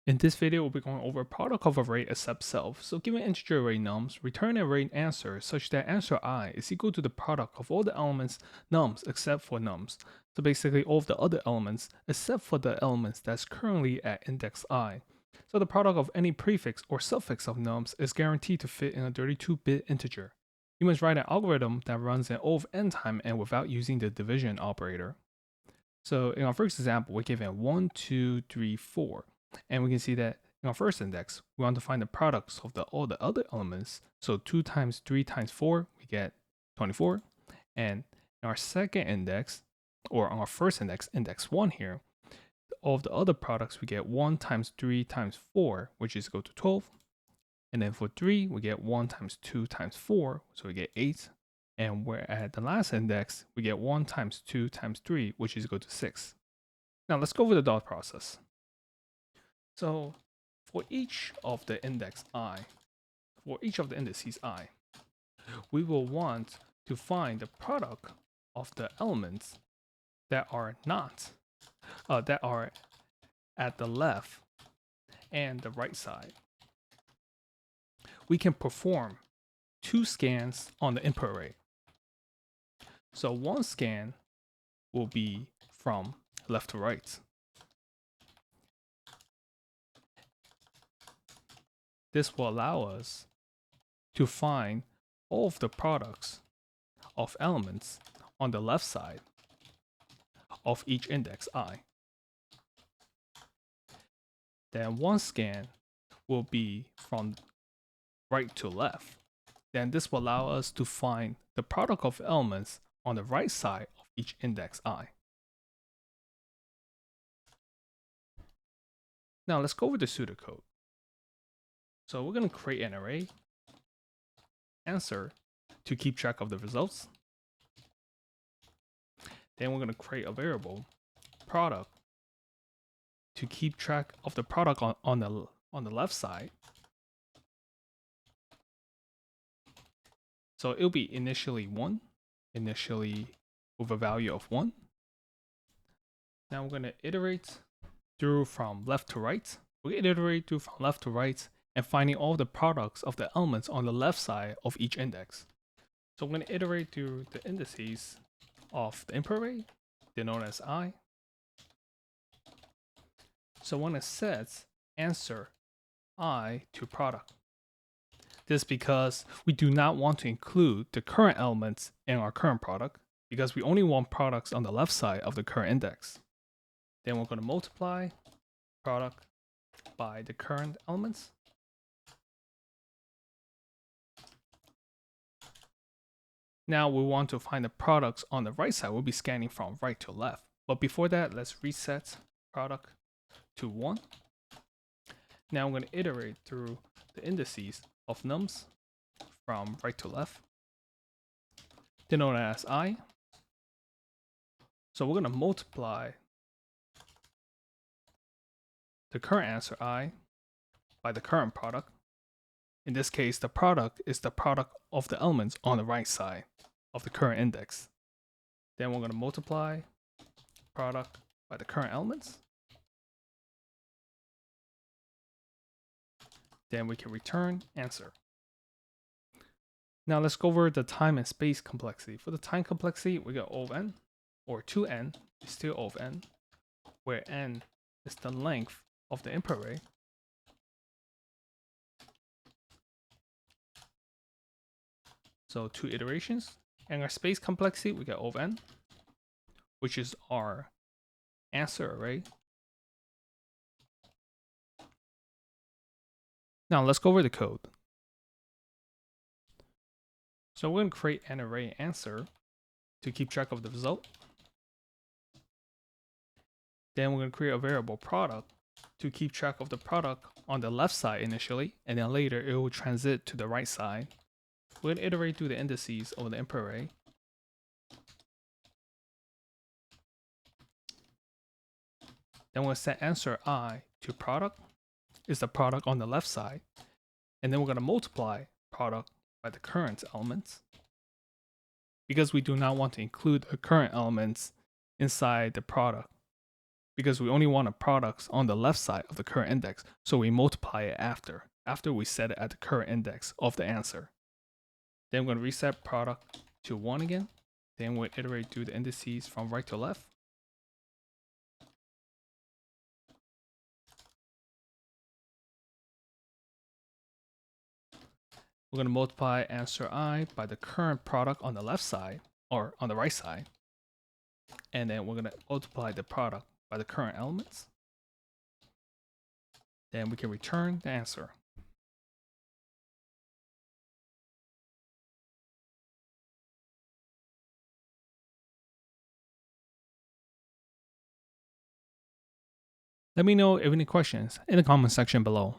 In this video, we'll be going over product of array except self. So given integer array nums, return an array answer such that answer I is equal to the product of all the elements nums except for nums. So basically all of the other elements except for the elements that's currently at index I. So the product of any prefix or suffix of nums is guaranteed to fit in a 32-bit integer. You must write an algorithm that runs in O of n time and without using the division operator. So in our first example, we're given 1, 2, 3, 4. And we can see that in our first index, we want to find the products of all the other elements. So 2 times 3 times 4, we get 24. And in our second index, or on our first index, index 1 here, all of the other products, we get 1 times 3 times 4, which is equal to 12. And then for 3, we get 1 times 2 times 4, so we get 8. And we're at the last index, we get 1 times 2 times 3, which is equal to 6. Now let's go over the dot process. So for each of the index I, for each of the indices I, we will want to find the product of the elements that are that are at the left and the right side. We can perform 2 scans on the input array. So one scan will be from left to right. This will allow us to find all of the products of elements on the left side of each index I. Then one scan will be from right to left. Then this will allow us to find the product of elements on the right side of each index I. Now let's go over the pseudocode. So we're going to create an array answer to keep track of the results. Then we're going to create a variable product to keep track of the product on the left side. So it'll be initially 1, initially with a value of 1. Now we're going to iterate through from left to right. We're going to iterate through from left to right and finding all the products of the elements on the left side of each index. So I'm going to iterate through the indices of the input array, denoted as I. So I'm going to set answer I to product. This is because we do not want to include the current elements in our current product, because we only want products on the left side of the current index. Then we're going to multiply product by the current elements. Now we want to find the products on the right side. We'll be scanning from right to left. But before that, let's reset product to 1. Now I'm going to iterate through the indices of nums from right to left, denoted as I. So we're going to multiply the current answer I by the current product. In this case, the product is the product of the elements on the right side of the current index. Then we're going to multiply product by the current elements. Then we can return answer. Now let's go over the time and space complexity. For the time complexity, we got O of n, or 2n is still O of n, where n is the length of the input array. So 2 iterations. And our space complexity, we got O of n, which is our answer array. Now let's go over the code. So we're going to create an array answer to keep track of the result. Then we're going to create a variable product to keep track of the product on the left side initially, and then later it will transit to the right side. We're going to iterate through the indices of the input array. Then we'll set answer I to product, is the product on the left side. And then we're going to multiply product by the current elements, because we do not want to include the current elements inside the product, because we only want a product on the left side of the current index. So we multiply it after we set it at the current index of the answer. Then we're going to reset product to 1 again. Then we'll iterate through the indices from right to left. We're going to multiply answer I by the current product on the left side, or on the right side. And then we're going to multiply the product by the current elements. Then we can return the answer. Let me know if any questions in the comment section below.